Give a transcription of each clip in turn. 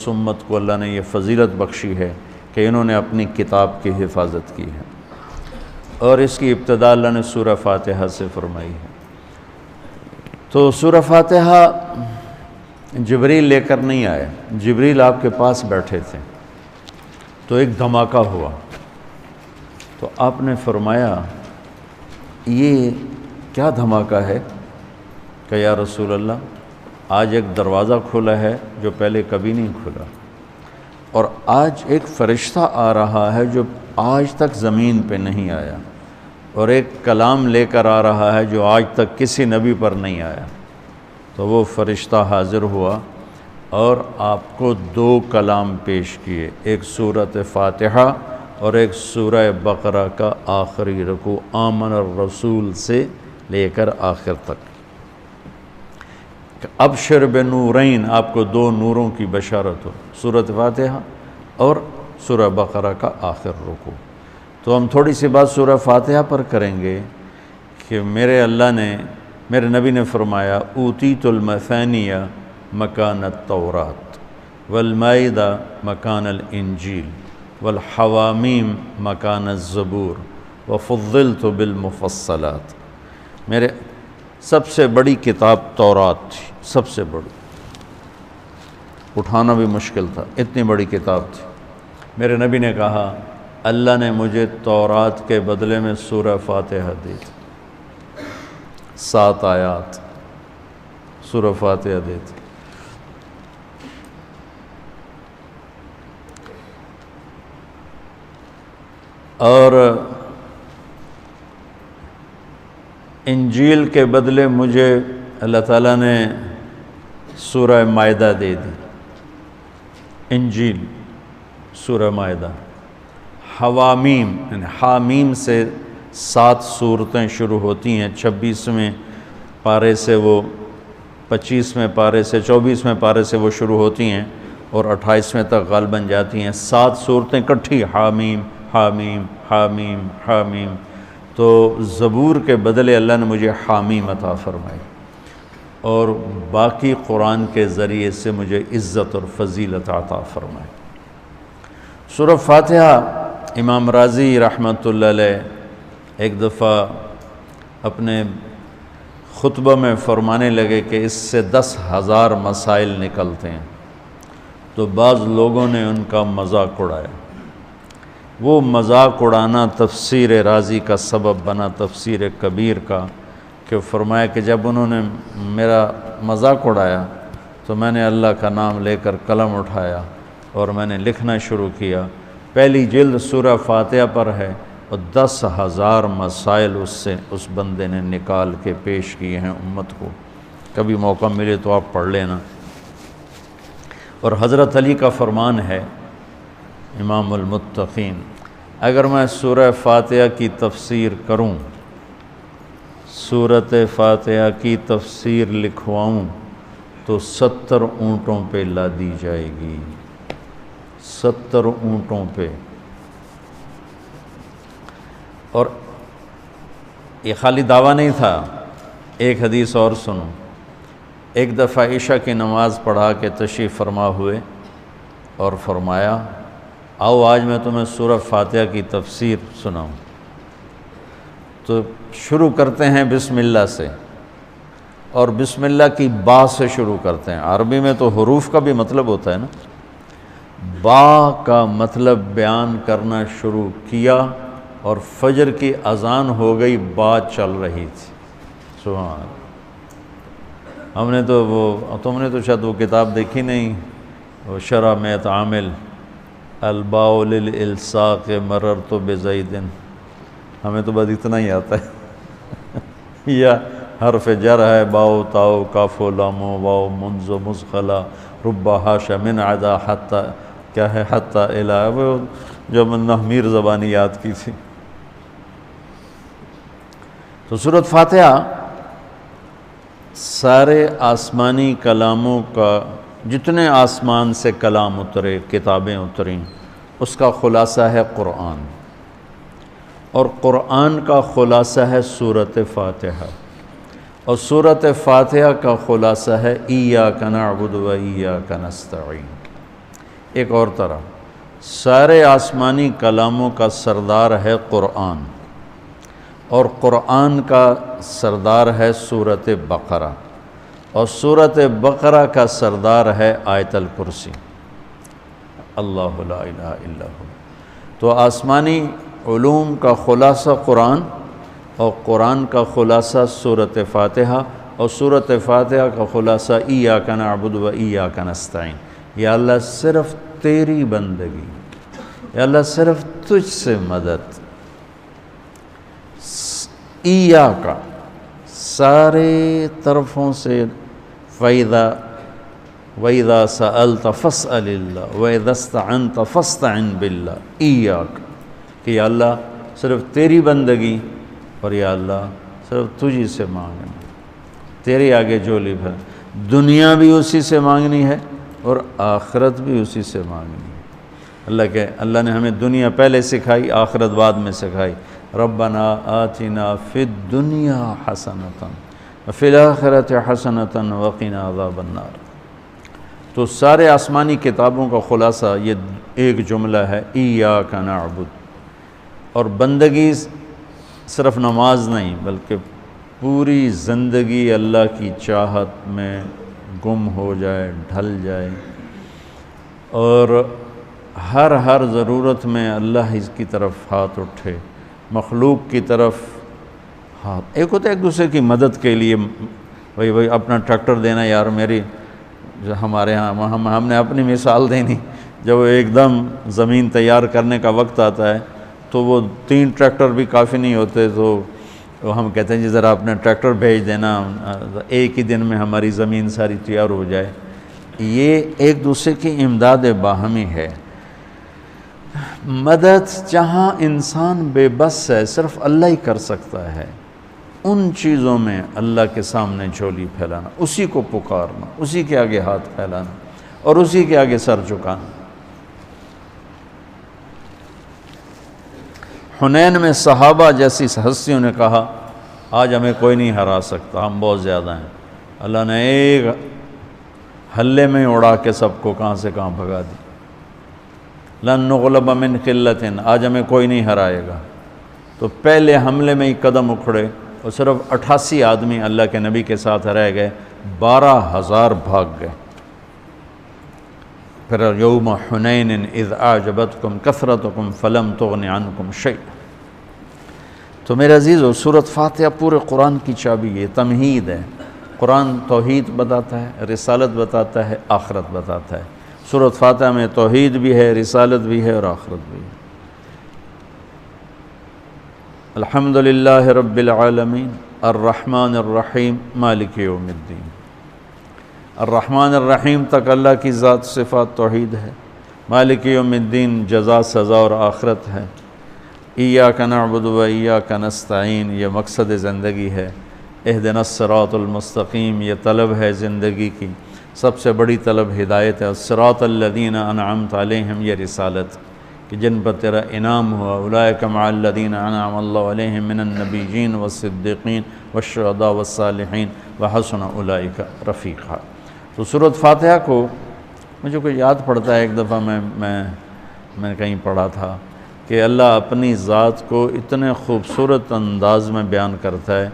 امت کو اللہ نے یہ فضیلت بخشی ہے کہ انہوں نے اپنی کتاب کی حفاظت کی ہے، اور اس کی ابتدا اللہ نے سورہ فاتحہ سے فرمائی ہے۔ تو سورہ فاتحہ جبریل لے کر نہیں آئے، جبریل آپ کے پاس بیٹھے تھے، تو ایک دھماکہ ہوا، تو آپ نے فرمایا یہ کیا دھماکہ ہے؟ کہ یا رسول اللہ آج ایک دروازہ کھلا ہے جو پہلے کبھی نہیں کھلا، اور آج ایک فرشتہ آ رہا ہے جو آج تک زمین پہ نہیں آیا، اور ایک کلام لے کر آ رہا ہے جو آج تک کسی نبی پر نہیں آیا۔ تو وہ فرشتہ حاضر ہوا اور آپ کو 2 کلام پیش کیے، ایک سورۃ فاتحہ اور ایک سورہ بقرہ کا آخری رکوع آمن الرسول سے لے کر آخر تک۔ ابشر بنورین، آپ کو 2 نوروں کی بشارت ہو، سورۃ فاتحہ اور سورہ بقرہ کا آخر رکوع۔ تو ہم تھوڑی سی بات سورہ فاتحہ پر کریں گے کہ میرے نبی نے فرمایا اوتیت المثانیہ مکان التورات والمائدہ مکان الانجیل والحوامیم مکان الزبور وفضلت بالمفصلات۔ میرے سب سے بڑی کتاب تورات تھی، سب سے بڑی، اٹھانا بھی مشکل تھا، اتنی بڑی کتاب تھی۔ میرے نبی نے کہا اللہ نے مجھے تورات کے بدلے میں سورہ فاتحہ دی تھی، 7 آیات سورہ فاتحہ دی تھی۔ اور انجیل کے بدلے مجھے اللہ تعالیٰ نے سورہ مائدہ دے دی، انجیل سورہ مائدہ۔ حوامیم یعنی حامیم سے 7 سورتیں شروع ہوتی ہیں، 26ویں پارے سے وہ 25ویں پارے سے 24ویں پارے سے وہ شروع ہوتی ہیں اور 28ویں تک غالباً جاتی ہیں، 7 صورتیں کٹھی، حامیم حامیم حامیم حامیم۔ تو زبور کے بدلے اللہ نے مجھے حامیم عطا فرمائی، اور باقی قرآن کے ذریعے سے مجھے عزت اور فضیلت عطا فرمائی۔ سورہ فاتحہ امام راضی رحمۃ اللہ علیہ ایک دفعہ اپنے خطبہ میں فرمانے لگے کہ اس سے 10,000 مسائل نکلتے ہیں، تو بعض لوگوں نے ان کا مذاق اڑایا۔ وہ مذاق اڑانا تفسیر رازی کا سبب بنا، تفسیر کبیر کا، کہ فرمایا کہ جب انہوں نے میرا مذاق اڑایا تو میں نے اللہ کا نام لے کر قلم اٹھایا اور میں نے لکھنا شروع کیا۔ پہلی جلد سورہ فاتحہ پر ہے اور 10,000 مسائل اس بندے نے نکال کے پیش کیے ہیں امت کو۔ کبھی موقع ملے تو آپ پڑھ لینا۔ اور حضرت علی کا فرمان ہے امام المتقین، اگر میں سورہ فاتحہ کی تفسیر کروں، سورۃ فاتحہ کی تفسیر لکھواؤں تو 70 اونٹوں پہ لادی جائے گی، 70 اونٹوں پہ۔ اور یہ خالی دعویٰ نہیں تھا، ایک حدیث اور سنو۔ ایک دفعہ عشاء کی نماز پڑھا کے تشریف فرما ہوئے اور فرمایا آؤ آج میں تمہیں سورہ فاتحہ کی تفسیر سناؤں۔ تو شروع کرتے ہیں بسم اللہ سے، اور بسم اللہ کی با سے شروع کرتے ہیں۔ عربی میں تو حروف کا بھی مطلب ہوتا ہے نا، با کا مطلب بیان کرنا شروع کیا اور فجر کی اذان ہو گئی، بات چل رہی تھی۔ سبحان اللہ۔ تم نے تو شاید وہ کتاب دیکھی نہیں، وہ شرح میت عامل الباء للالصاق مررت بزید، ہمیں تو بس اتنا ہی آتا ہے۔ یا حرف جر ہے، باؤ تاؤ کاف و لام و واؤ منز و مزخلا رب حاش من عدا حتی، کیا ہے حتی الہ، وہ جو نحمیر زبانی یاد کی تھی۔ تو سورۃ فاتحہ سارے آسمانی کلاموں کا، جتنے آسمان سے کلام اترے، کتابیں اتریں، اس کا خلاصہ ہے قرآن، اور قرآن کا خلاصہ ہے سورۃ فاتحہ، اور سورۃ فاتحہ کا خلاصہ ہے ایاک نعبد و ایاک نستعین۔ ایک اور طرح سارے آسمانی کلاموں کا سردار ہے قرآن، اور قرآن کا سردار ہے سورۃ بقرہ، اور سورۃ بقرہ کا سردار ہے آیت الکرسی، اللہ لا الہ الا ہو۔ تو آسمانی علوم کا خلاصہ قرآن، اور قرآن کا خلاصہ سورۃ فاتحہ، اور سورۃ فاتحہ کا خلاصہ ایاک نعبد و ایاک نستعین۔ یا اللہ صرف تیری بندگی، یا اللہ صرف تجھ سے مدد، ایاک سارے طرفوں سے، وَإِذَا سَأَلْتَ فَاسْأَلِ اللَّهِ وَإِذَا اسْتَعَنْتَ فَاسْتَعِنْ بِاللَّهِ ایاک، کہ یا اللہ صرف تیری بندگی، اور یا اللہ صرف تجھی سے مانگنا، تیرے آگے جھولی بھر، دنیا بھی اسی سے مانگنی ہے اور آخرت بھی اسی سے مانگنی ہے۔ اللہ نے ہمیں دنیا پہلے سکھائی، آخرت بعد میں سکھائی۔ ربنا آتنا فی الدنیا حسنۃ وفی الآخرۃ حسنۃ وقنا عذاب النار۔ تو سارے آسمانی کتابوں کا خلاصہ یہ ایک جملہ ہے، ایاک نعبد۔ اور بندگی صرف نماز نہیں، بلکہ پوری زندگی اللہ کی چاہت میں گم ہو جائے، ڈھل جائے، اور ہر ضرورت میں اللہ اس کی طرف ہاتھ اٹھے، مخلوق کی طرف ہاتھ۔ ایک ہوتا ہے ایک دوسرے کی مدد کے لیے، وہی اپنا ٹریکٹر دینا، یار میری جو ہمارے ہاں ہم نے اپنی مثال دینی، جب ایک دم زمین تیار کرنے کا وقت آتا ہے تو وہ 3 ٹریکٹر بھی کافی نہیں ہوتے، تو ہم کہتے ہیں جی ذرا اپنا ٹریکٹر بھیج دینا، ایک ہی دن میں ہماری زمین ساری تیار ہو جائے۔ یہ ایک دوسرے کی امداد باہمی ہے۔ مدد جہاں انسان بے بس ہے، صرف اللہ ہی کر سکتا ہے، ان چیزوں میں اللہ کے سامنے جھولی پھیلانا، اسی کو پکارنا، اسی کے آگے ہاتھ پھیلانا، اور اسی کے آگے سر جھکانا۔ حنین میں صحابہ جیسی ہستیوں نے کہا آج ہمیں کوئی نہیں ہرا سکتا، ہم بہت زیادہ ہیں۔ اللہ نے ایک حلے میں اڑا کے سب کو کہاں سے کہاں بھگا دی۔ لن نغلب من قلۃ، آج ہمیں کوئی نہیں ہرائے گا۔ تو پہلے حملے میں ہی قدم اکھڑے، اور صرف 88 آدمی اللہ کے نبی کے ساتھ رہ گئے، 12,000 بھاگ گئے۔ پھر یوم حنین اذ اعجبتکم کثرتکم فلم تغن عنکم شیئا۔ تو میرے عزیزو، سورۃ فاتحہ پورے قرآن کی چابی ہے، تمہید ہے۔ قرآن توحید بتاتا ہے، رسالت بتاتا ہے، آخرت بتاتا ہے۔ سورۃ فاتحہ میں توحید بھی ہے، رسالت بھی ہے، اور آخرت بھی ہے۔ الحمدللہ رب العالمین الرحمن الرحیم مالک یوم الدین۔ الرحمن الرحیم تک اللہ کی ذات صفات توحید ہے، مالک یوم الدین جزا سزا اور آخرت ہے، ایاک نعبد و ایاک نستعین یہ مقصد زندگی ہے، اہدنا الصراط المستقیم یہ طلب ہے زندگی کی، سب سے بڑی طلب ہدایت ہے، الصراط الذین انعمت علیہم یہ رسالت کہ جن پر تیرا انعام ہوا، اولئک مع الذین انعم اللہ علیہم من النبیین والصدیقین والشہداء والصالحین وحسن اولئک رفیقا۔ تو سورۃ فاتحہ کو مجھے کوئی یاد پڑتا ہے، ایک دفعہ میں نے کہیں پڑھا تھا کہ اللہ اپنی ذات کو اتنے خوبصورت انداز میں بیان کرتا ہے،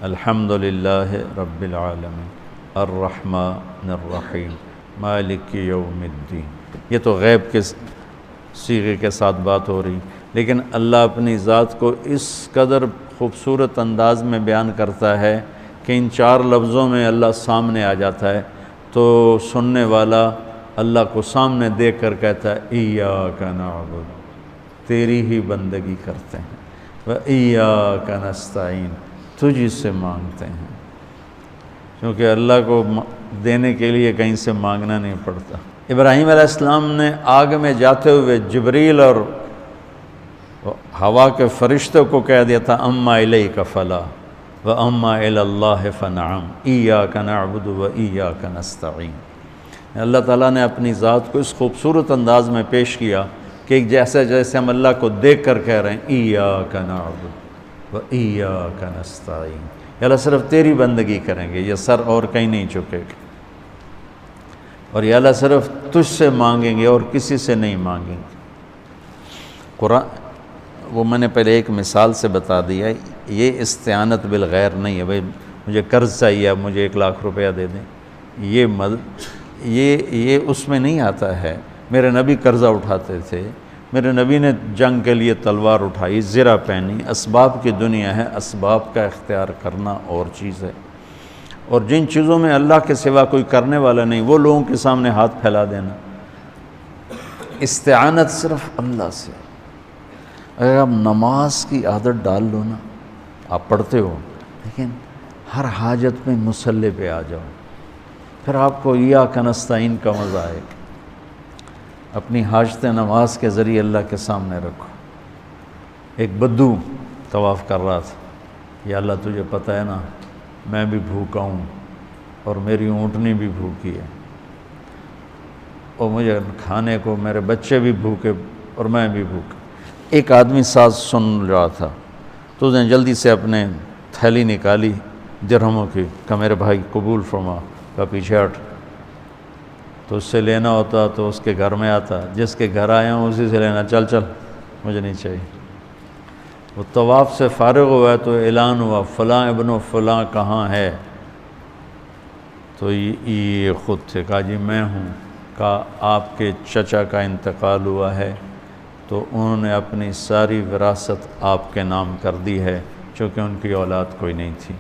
الحمدللہ رب العالمین الرحمن الرحیم مالک یوم الدین۔ یہ تو غیب کے صیغے کے ساتھ بات ہو رہی، لیکن اللہ اپنی ذات کو اس قدر خوبصورت انداز میں بیان کرتا ہے کہ ان 4 لفظوں میں اللہ سامنے آ جاتا ہے، تو سننے والا اللہ کو سامنے دیکھ کر کہتا ہے ایاک نعبد، تیری ہی بندگی کرتے ہیں، و ایاک نستعین تجھ سے مانگتے ہیں، کیونکہ اللہ کو دینے کے لیے کہیں سے مانگنا نہیں پڑتا۔ ابراہیم علیہ السلام نے آگ میں جاتے ہوئے جبریل اور ہوا کے فرشتے کو کہہ دیا تھا اما الیک فلا و اما الی اللہ فنعم ایاک نعبد و ایاک نستعین۔ اللہ تعالیٰ نے اپنی ذات کو اس خوبصورت انداز میں پیش کیا کہ جیسے ہم اللہ کو دیکھ کر کہہ رہے ہیں ایاک نعبد و ایاک نستعین، اللہ صرف تیری بندگی کریں گے، یہ سر اور کہیں نہیں جھکے گا۔ اور یا اللہ صرف تجھ سے مانگیں گے اور کسی سے نہیں مانگیں گے۔ قرآن وہ میں نے پہلے ایک مثال سے بتا دیا، یہ استعانت بالغیر نہیں ہے، بھائی مجھے قرض چاہیے اب مجھے 1,00,000 روپیہ دے دیں، یہ اس میں نہیں آتا ہے۔ میرے نبی قرضہ اٹھاتے تھے، میرے نبی نے جنگ کے لیے تلوار اٹھائی، زرہ پہنی، اسباب کی دنیا ہے، اسباب کا اختیار کرنا اور چیز ہے، اور جن چیزوں میں اللہ کے سوا کوئی کرنے والا نہیں وہ لوگوں کے سامنے ہاتھ پھیلا دینا۔ استعانت صرف اللہ سے۔ اگر آپ نماز کی عادت ڈال لو نا، آپ پڑھتے ہو لیکن ہر حاجت میں مصلی پہ آ جاؤ، پھر آپ کو ایاک نستعین کا مزہ آئے گا۔ اپنی حاجت نماز کے ذریعے اللہ کے سامنے رکھو۔ ایک بدو طواف کر رہا تھا، یا اللہ تجھے پتہ ہے نا میں بھی بھوکا ہوں اور میری اونٹنی بھی بھوکی ہے، اور مجھے کھانے کو میرے بچے بھی بھوکے اور میں بھی بھوکا۔ ایک آدمی ساز سن رہا تھا تو اس نے جلدی سے اپنے تھیلی نکالی درہموں کی، کہ میرے بھائی قبول فرما، کا پیچھے ہٹ۔ تو اس سے لینا ہوتا تو اس کے گھر میں آتا، جس کے گھر آیا ہوں اسی سے لینا، چل چل مجھے نہیں چاہیے۔ وہ طواف سے فارغ ہوا ہے تو اعلان ہوا فلاں ابن و فلاں کہاں ہے؟ تو یہ خود تھے، کہا جی میں ہوں۔ کہا آپ کے چچا کا انتقال ہوا ہے تو انہوں نے اپنی ساری وراثت آپ کے نام کر دی ہے، چونکہ ان کی اولاد کوئی نہیں تھی۔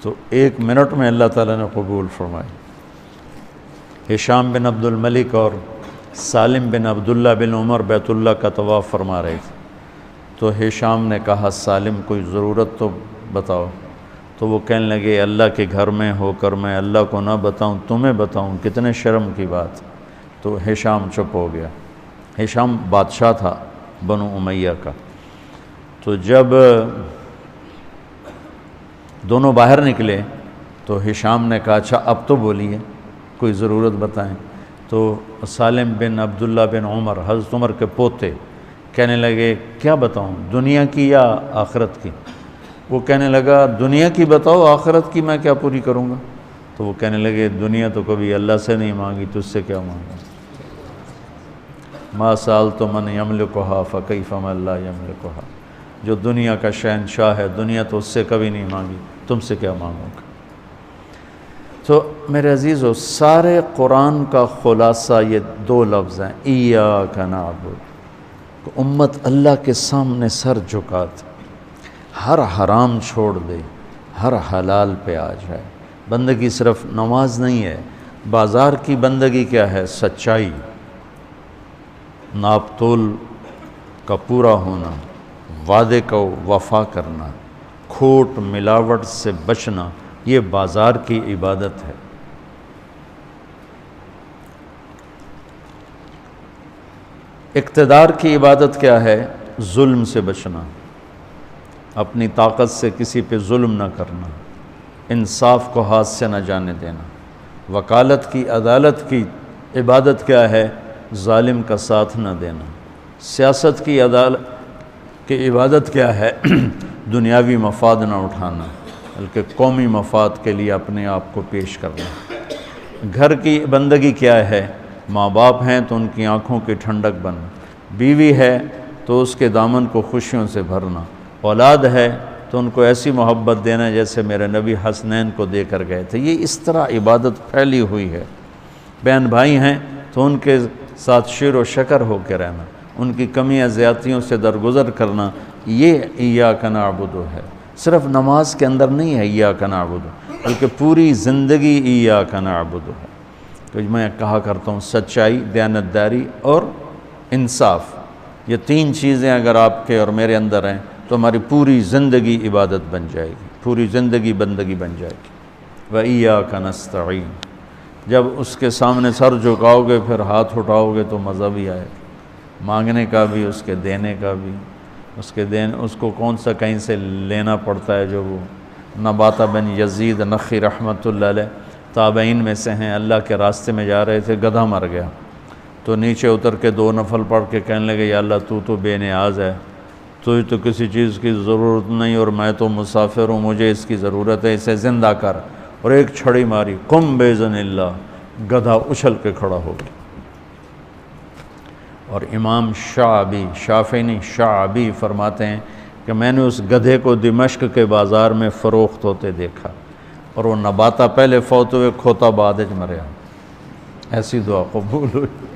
تو 1 منٹ میں اللہ تعالیٰ نے قبول فرمائی۔ ہشام بن عبد الملک اور سالم بن عبداللہ بن عمر بیت اللہ کا طواف فرما رہے تھے، تو ہشام نے کہا سالم کوئی ضرورت تو بتاؤ، تو وہ کہنے لگے اللہ کے گھر میں ہو کر میں اللہ کو نہ بتاؤں تمہیں بتاؤں، کتنے شرم کی بات۔ تو ہشام چپ ہو گیا۔ ہشام بادشاہ تھا بنو امیہ کا۔ تو جب دونوں باہر نکلے تو ہشام نے کہا اچھا اب تو بولیے، کوئی ضرورت بتائیں۔ تو سالم بن عبداللہ بن عمر، حضرت عمر کے پوتے، کہنے لگے کیا بتاؤں، دنیا کی یا آخرت کی؟ وہ کہنے لگا دنیا کی بتاؤ، آخرت کی میں کیا پوری کروں گا؟ تو وہ کہنے لگے دنیا تو کبھی اللہ سے نہیں مانگی، تجھ سے کیا مانگا؟ ما سألت من یملکھا فکیف من لا یملکھا، جو دنیا کا شہنشاہ ہے، دنیا تو اس سے کبھی نہیں مانگی، تم سے کیا مانگوں گا؟ تو میرے عزیزو، سارے قرآن کا خلاصہ یہ 2 لفظ ہیں، ایاک نعبد۔ امت اللہ کے سامنے سر جھکا دے، ہر حرام چھوڑ دے، ہر حلال پہ آ جائے۔ بندگی صرف نماز نہیں ہے، بازار کی بندگی کیا ہے؟ سچائی، ناپ تول کا پورا ہونا، وعدے کا وفا کرنا، کھوٹ ملاوٹ سے بچنا، یہ بازار کی عبادت ہے۔ اقتدار کی عبادت کیا ہے؟ ظلم سے بچنا، اپنی طاقت سے کسی پہ ظلم نہ کرنا، انصاف کو ہاتھ سے نہ جانے دینا۔ وکالت کی، عدالت کی عبادت کیا ہے؟ ظالم کا ساتھ نہ دینا۔ سیاست کی عدالت کی عبادت کیا ہے؟ دنیاوی مفاد نہ اٹھانا، بلکہ قومی مفاد کے لیے اپنے آپ کو پیش کرنا۔ گھر کی بندگی کیا ہے؟ ماں باپ ہیں تو ان کی آنکھوں کی ٹھنڈک بننا، بیوی ہے تو اس کے دامن کو خوشیوں سے بھرنا، اولاد ہے تو ان کو ایسی محبت دینا جیسے میرے نبی حسنین کو دے کر گئے تھے۔ یہ اس طرح عبادت پھیلی ہوئی ہے۔ بہن بھائی ہیں تو ان کے ساتھ شیر و شکر ہو کے رہنا، ان کی کمیاں زیادتیوں سے درگزر کرنا، یہ ایاک نعبد ہے۔ صرف نماز کے اندر نہیں ہے ایاک نعبد، بلکہ پوری زندگی ایاک نعبد ہے۔ تو میں کہا کرتا ہوں سچائی، دیانتداری اور انصاف، یہ 3 چیزیں اگر آپ کے اور میرے اندر ہیں تو ہماری پوری زندگی عبادت بن جائے گی، پوری زندگی بندگی بن جائے گی۔ وَإِيَّاكَ نَسْتَعِينُ، جب اس کے سامنے سر جھکاؤ گے پھر ہاتھ اٹھاؤ گے تو مزہ بھی آئے گا، مانگنے کا بھی، اس کے دینے کا بھی۔ اس کو کون سا کہیں سے لینا پڑتا ہے؟ جو وہ نباتہ بن یزید نخی رحمۃ اللہ علیہ تابعین میں سے ہیں، اللہ کے راستے میں جا رہے تھے، گدھا مر گیا تو نیچے اتر کے 2 نفل پڑھ کے کہنے لگے یا اللہ تو بے نیاز ہے، تجھے تو کسی چیز کی ضرورت نہیں اور میں تو مسافر ہوں، مجھے اس کی ضرورت ہے، اسے زندہ کر۔ اور ایک چھڑی ماری، قم بِإِذْنِ اللہ، گدھا اچھل کے کھڑا ہو گیا۔ اور امام شعبی، شافعی نہیں شعبی فرماتے ہیں کہ میں نے اس گدھے کو دمشق کے بازار میں فروخت ہوتے دیکھا، اور وہ نباتا پہلے فوت ہوئے، کھوتا بعد وچ مریا۔ ایسی دعا قبول ہوئی۔